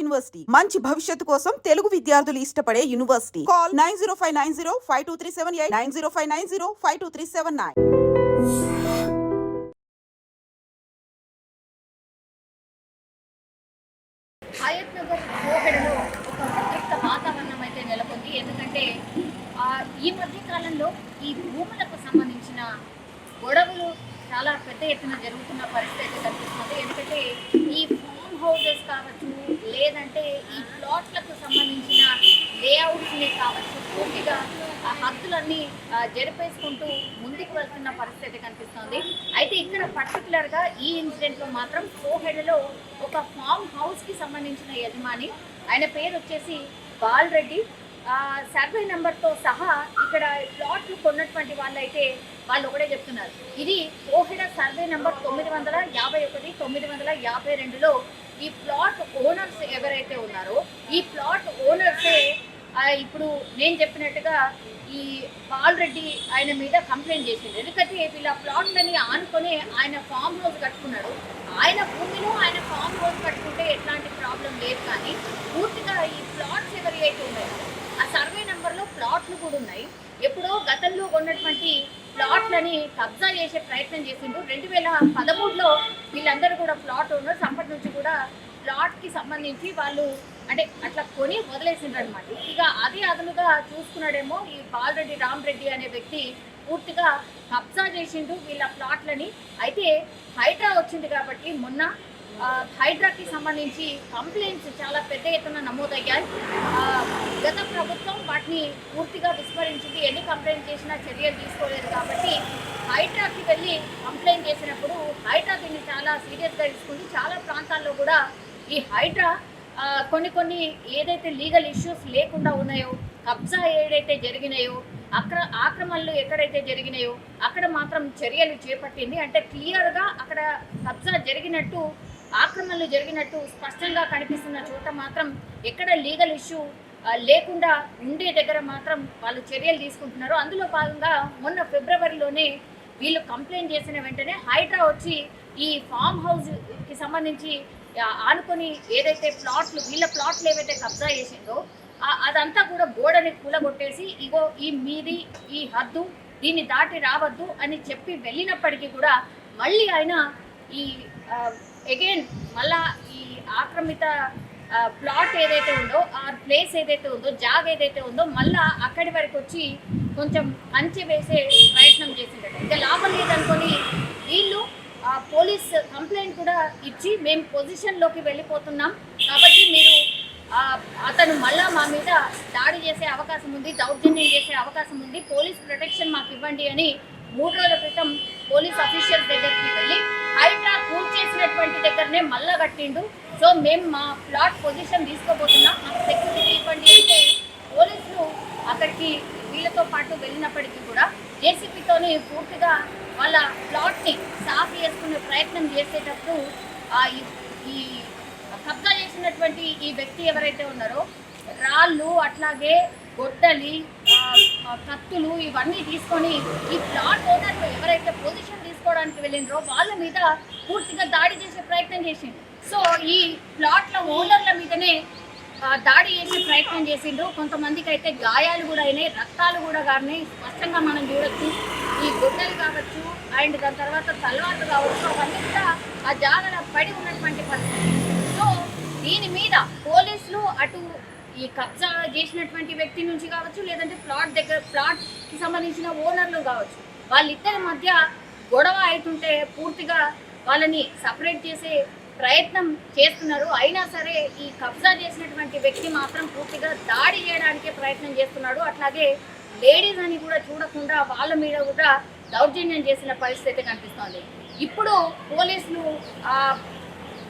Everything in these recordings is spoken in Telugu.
యూనివర్సిటీ మంచి భవిష్యత్తు కోసం తెలుగు విద్యార్థులు ఇష్టపడే యూనివర్సిటీ. కాల్ 9059052378 9059052379. హయత్ నగర్ కోహెడలో ఒక ఉద్రిక్త వాతావరణం అయితే నెలకొంది. ఎందుకంటే ఈ మధ్య కాలంలో ఈ భూములకు సంబంధించిన గొడవలు చాలా పెద్ద ఎత్తున జరుగుతున్న పరిస్థితి కనిపిస్తుంది. ఎందుకంటే ఈ ఫామ్ హౌసెస్ కావచ్చు, లేదంటే ఈ ప్లాట్లకు సంబంధించిన లేఅవుట్స్ని కావచ్చు, పూర్తిగా ఆ హద్దులన్నీ జరిపేసుకుంటూ ముందుకు వెళ్తున్న పరిస్థితి కనిపిస్తుంది. అయితే ఇక్కడ పర్టికులర్గా ఈ ఇన్సిడెంట్లో మాత్రం కోహెడలో ఒక ఫామ్ హౌస్కి సంబంధించిన యజమాని, ఆయన పేరు వచ్చేసి బాలరెడ్డి, సర్వే నెంబర్తో సహా ఇక్కడ ప్లాట్లు కొన్నటువంటి వాళ్ళు ఒకటే చెప్తున్నారు, ఇది కోహెడ సర్వే నెంబర్ 951, 952లో ఈ ప్లాట్ ఓనర్స్ ఎవరైతే ఉన్నారో ఈ ప్లాట్ ఓనర్సే ఇప్పుడు నేను చెప్పినట్టుగా ఈ బాలరెడ్డి ఆయన మీద కంప్లైంట్ చేసింది. ఎందుకంటే వీళ్ళ ప్లాట్లని ఆనుకొని ఆయన ఫామ్ హౌస్ కట్టుకున్నాడు. ఆయన భూమిలో ఆయన ఫామ్ హౌస్ కట్టుకుంటే ఎట్లాంటి ప్రాబ్లం లేదు, కానీ పూర్తిగా ఈ ప్లాట్స్ ఎవరైతే ఉన్నాయో ఆ సర్వే నెంబర్లో ప్లాట్లు కూడా ఉన్నాయి. ఎప్పుడో గతంలో ఉన్నటువంటి ప్లాట్లని కబ్జా చేసే ప్రయత్నం చేసిండ్రు. 2013లో వీళ్ళందరూ కూడా ప్లాట్ ఓనర్స్ అప్పటి నుంచి కూడా ప్లాట్కి సంబంధించి వాళ్ళు అంటే అట్లా కొని వదిలేసిండ్రు అనమాట. ఇక అదే అదనుగా చూసుకున్నాడేమో ఈ బాలరెడ్డి రామరెడ్డి అనే వ్యక్తి పూర్తిగా కబ్జా చేసిండు వీళ్ళ ప్లాట్లని. అయితే హైడ్రా వచ్చింది కాబట్టి మొన్న హైడ్రాకి సంబంధించి కంప్లైంట్స్ చాలా పెద్ద ఎత్తున నమోదయ్యాయి. గత ప్రభుత్వం వాటిని పూర్తిగా విస్మరించింది. ఎన్ని కంప్లైంట్ చేసినా చర్యలు తీసుకోలేదు కాబట్టి హైడ్రాకి వెళ్ళి కంప్లైంట్ చేసినప్పుడు హైడ్రా దీన్ని చాలా సీరియస్గా తీసుకుంది. చాలా ప్రాంతాల్లో కూడా ఈ హైడ్రా కొన్ని ఏదైతే లీగల్ ఇష్యూస్ లేకుండా ఉన్నాయో, కబ్జా ఏదైతే జరిగినాయో, ఆక్రమణలు ఎక్కడైతే జరిగినాయో అక్కడ మాత్రం చర్యలు చేపట్టింది. అంటే క్లియర్గా అక్కడ కబ్జా జరిగినట్టు, ఆక్రమణలు జరిగినట్టు స్పష్టంగా కనిపిస్తున్న చోట మాత్రం ఎక్కడ లీగల్ ఇష్యూ లేకుండా ఉండే దగ్గర మాత్రం వాళ్ళు చర్యలు తీసుకుంటున్నారు. అందులో భాగంగా మొన్న ఫిబ్రవరిలోనే వీళ్ళు కంప్లైంట్ చేసిన వెంటనే హైడ్రా వచ్చి ఈ ఫామ్ హౌస్కి సంబంధించి ఆనుకొని ఏదైతే వీళ్ళ ప్లాట్లు ఏవైతే కబ్జా చేసిందో అదంతా కూడా గోడని కూలగొట్టేసి ఇగో ఈ మీది ఈ హద్దు, దీన్ని దాటి రావద్దు అని చెప్పి వెళ్ళినప్పటికీ కూడా మళ్ళీ ఆయన ఈ మళ్ళా ఈ ఆక్రమిత ప్లాట్ ఏదైతే ఉందో, ఆ ప్లేస్ ఏదైతే ఉందో, జాగ్ ఏదైతే ఉందో మళ్ళా అక్కడి వరకు వచ్చి కొంచెం కంచె వేసే ప్రయత్నం చేసిందట. ఇంకా లాభం లేదనుకొని వీళ్ళు పోలీస్ కంప్లైంట్ కూడా ఇచ్చి మేము పొజిషన్లోకి వెళ్ళిపోతున్నాం కాబట్టి మీరు అతను మళ్ళా మా మీద దాడి చేసే అవకాశం ఉంది, దౌర్జన్యం చేసే అవకాశం ఉంది, పోలీస్ ప్రొటెక్షన్ మాకు ఇవ్వండి అని 3 రోజుల క్రితం పోలీస్ అఫీషియల్స్ దగ్గరికి వెళ్ళి హైడ్రా కూల్ చేసినటువంటి దగ్గరనే మళ్ళా కట్టిండు. సో మేము మా ప్లాట్ పొజిషన్ తీసుకోబోతున్నాం, మాకు సెక్యూరిటీ ఇవ్వండి అంటే పోలీసులు అక్కడికి వీళ్ళతో పాటు వెళ్ళినప్పటికీ కూడా జేసీబీతోని పూర్తిగా వాళ్ళ ప్లాట్ని సాఫ్ చేసుకునే ప్రయత్నం చేసేటప్పుడు ఈ కబ్జా చేసినటువంటి ఈ వ్యక్తి ఎవరైతే ఉన్నారో రాళ్ళు, అట్లాగే గొడ్డలి, కత్తులు ఇవన్నీ తీసుకొని ఈ ప్లాట్ ఓనర్లు ఎవరైతే పొజిషన్ తీసుకోవడానికి వెళ్ళిండ్రో వాళ్ళ మీద పూర్తిగా దాడి చేసే ప్రయత్నం చేసిండు. సో ఈ ప్లాట్ల ఓనర్ల మీదనే దాడి చేసే ప్రయత్నం చేసిండ్రు. కొంతమందికి అయితే గాయాలు కూడా అయినాయి, రక్తాలు కూడా గారినాయి. స్పష్టంగా మనం చూడొచ్చు. ఈ గొడ్డలు కావచ్చు అండ్ దాని తర్వాత తల్వార్లు కావచ్చు, అవన్నీ కూడా ఆ జాగలో పడి ఉన్నటువంటి పరిస్థితి. సో దీని మీద పోలీసులు అటు ఈ కబ్జా చేసినటువంటి వ్యక్తి నుంచి కావచ్చు, లేదంటే ప్లాట్కి సంబంధించిన ఓనర్లు కావచ్చు, వాళ్ళిద్దరి మధ్య గొడవ అవుతుంటే పూర్తిగా వాళ్ళని సపరేట్ చేసే ప్రయత్నం చేస్తున్నారు. అయినా సరే ఈ కబ్జా చేసినటువంటి వ్యక్తి మాత్రం పూర్తిగా దాడి చేయడానికే ప్రయత్నం చేస్తున్నాడు. అట్లాగే లేడీస్ అని కూడా చూడకుండా వాళ్ళ మీద కూడా దౌర్జన్యం చేసిన పరిస్థితి కనిపిస్తోంది. ఇప్పుడు పోలీసులు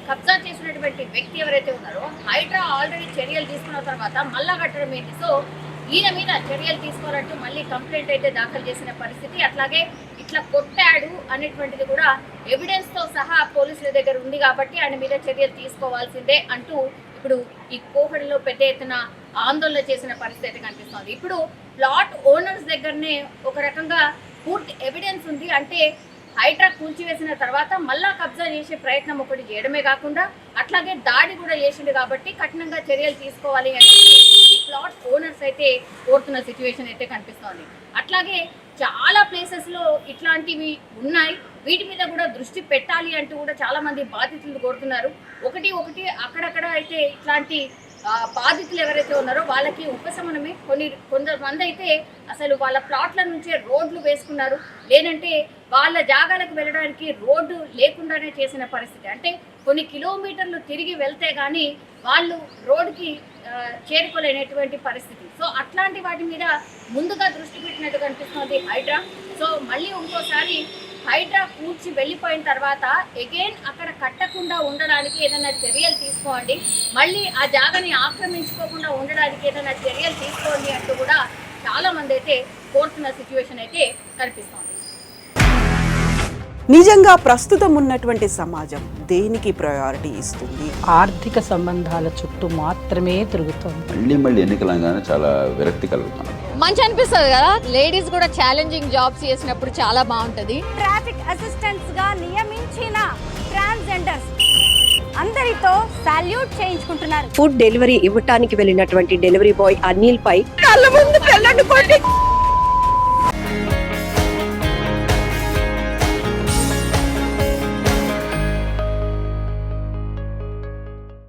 కబ్జా చేసినటువంటి వ్యక్తి ఎవరైతే ఉన్నారో హైడ్రా ఆల్రెడీ చర్యలు తీసుకున్న తర్వాత మళ్ళా కట్టడం ఏంటి, సో ఈయన మీద చర్యలు తీసుకోవాలంటూ మళ్ళీ కంప్లైంట్ అయితే దాఖలు చేసిన పరిస్థితి. అట్లాగే ఇట్లా కొట్టాడు అనేటువంటిది కూడా ఎవిడెన్స్తో సహా పోలీసుల దగ్గర ఉంది కాబట్టి ఆయన మీద చర్యలు తీసుకోవాల్సిందే అంటూ ఇప్పుడు ఈ కోహెడలో పెద్ద ఎత్తున ఆందోళన చేసిన పరిస్థితి కనిపిస్తోంది. ఇప్పుడు ప్లాట్ ఓనర్స్ దగ్గరనే ఒక రకంగా పూర్తి ఎవిడెన్స్ ఉంది. అంటే హైడ్రా కూల్చివేసిన తర్వాత మళ్ళా కబ్జా చేసే ప్రయత్నం ఒకటి చేయడమే కాకుండా అట్లాగే దాడి కూడా చేసిండు కాబట్టి కఠినంగా చర్యలు తీసుకోవాలి అని ప్లాట్ ఓనర్స్ అయితే కోరుతున్న సిచ్యువేషన్ అయితే కనిపిస్తోంది. అట్లాగే చాలా ప్లేసెస్లో ఇట్లాంటివి ఉన్నాయి, వీటి మీద కూడా దృష్టి పెట్టాలి అంటూ కూడా చాలా మంది బాధితులు కోరుతున్నారు. ఒకటి అక్కడక్కడ అయితే ఇట్లాంటి బాధితులు ఎవరైతే ఉన్నారో వాళ్ళకి ఉపశమనమే. కొంతమంది అయితే అసలు వాళ్ళ ప్లాట్ల నుంచే రోడ్లు వేసుకున్నారు, లేదంటే వాళ్ళ జాగాలకు వెళ్ళడానికి రోడ్డు లేకుండానే చేసిన పరిస్థితి. అంటే కొన్ని కిలోమీటర్లు తిరిగి వెళ్తే కానీ వాళ్ళు రోడ్డుకి చేరుకోలేనటువంటి పరిస్థితి. సో అట్లాంటి వాటి మీద ముందుగా దృష్టి పెట్టినట్టు కనిపిస్తుంది హైడ్రా. సో మళ్ళీ ఇంకోసారి హైడ్రా కూర్చి వెళ్ళిపోయిన తర్వాత అగైన్ అక్కడ కట్టకుండా ఉండడానికి ఏదైనా చర్యలు తీసుకోండి, మళ్ళీ ఆ జాగాని ఆక్రమించుకోకుండా ఉండడానికి ఏదైనా చర్యలు తీసుకోండి అంటూ కూడా చాలా మంది అయితే కోరుతున్న సిచ్యువేషన్ అయితే కనిపిస్తోంది. నిజంగా ప్రస్తుతం ఉన్నటువంటి సమాజం దేనికి ప్రయారిటీ ఇస్తుంది? ఆర్థిక సంబంధాల చుట్టూ మాత్రమే తిరుగుతోంది. మళ్ళీ ఎన్నికలంగానే చాలా విరక్తి కలుగుతాం. మంచి అనిపిస్తుంది కదా, లేడీస్ కూడా ఛాలెంజింగ్ జాబ్స్ చేసినప్పుడు చాలా బాగుంటది. ట్రాఫిక్ అసిస్టెంట్స్ గా నియమించిన ట్రాన్స్జెండర్స్ అందరితో సాల్యూట్ చేయించుకుంటున్నారు. ఫుడ్ డెలివరీ ఇవ్వటానికి వెళ్ళినటువంటి డెలివరీ బాయ్ అనిల్ పై కళ్ళ ముందు పెళ్ళండి